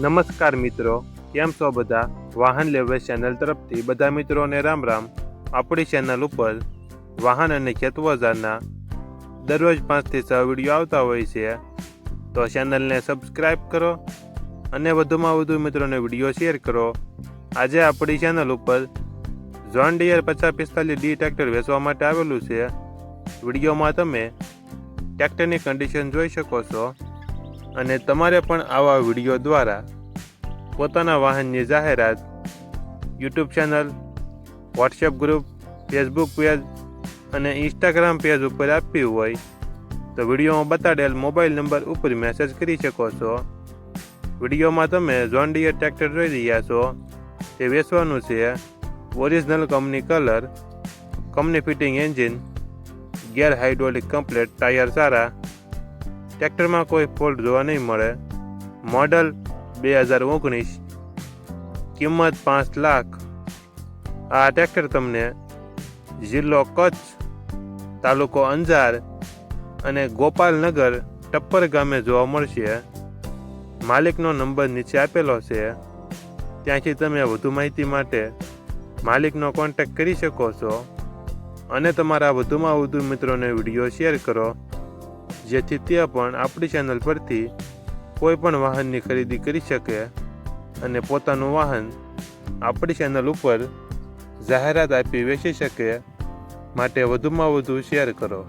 નમસ્કાર મિત્રો, કેમ છો બધા? વાહન લેવલ ચેનલ તરફથી બધા મિત્રોને રામ રામ. આપણી ચેનલ ઉપર વાહન અને ખેતવજારના દરરોજ 5 થી 6 વિડીયો આવતા હોય છે, તો ચેનલને સબસ્ક્રાઈબ કરો અને વધુમાં વધુ મિત્રોને વિડીયો શેર કરો. આજે આપણી ચેનલ ઉપર જોન ડીયર 5045D ટ્રેક્ટર વેચવા માટે આવેલું છે. વિડીયોમાં તમે ટ્રેક્ટરની કન્ડિશન જોઈ શકો છો અને તમારે પણ આવા વિડીયો દ્વારા પોતાના વાહનની જાહેરાત YouTube channel, WhatsApp group, Facebook page અને ઇન્સ્ટાગ્રામ પેજ ઉપર આપવી હોય તો વિડીયોમાં બતાડેલ મોબાઈલ નંબર ઉપર મેસેજ કરી શકો છો. વિડીયોમાં તમે જોન ડીયર ટ્રેક્ટર જોઈ રહ્યા છો તે વેચવાનું છે. Original company colour, company fitting engine, gear hydraulic complete, tyre સારા, ટ્રેક્ટરમાં કોઈ ફોલ્ટ જોવા નહીં મળે. મોડલ 2019, કિંમત 5 લાખ. આ ટ્રેક્ટર તમને જિલ્લો કચ્છ, તાલુકો અંજાર અને ગોપાલનગર ટપ્પર ગામે જોવા મળશે. માલિકનો નંબર નીચે આપેલો છે, ત્યાંથી તમે વધુ માહિતી માટે માલિકનો કોન્ટેક્ટ કરી શકો છો અને તમારા વધુમાં વધુ મિત્રોને વિડીયો શેર કરો, જેથી તે પણ આપણી ચેનલ પરથી કોઈ પણ વાહનની ખરીદી કરી શકે અને પોતાનું વાહન આપણી ચેનલ ઉપર જાહેરાત આપી વેચી શકે. માટે વધુમાં વધુ શેર કરો.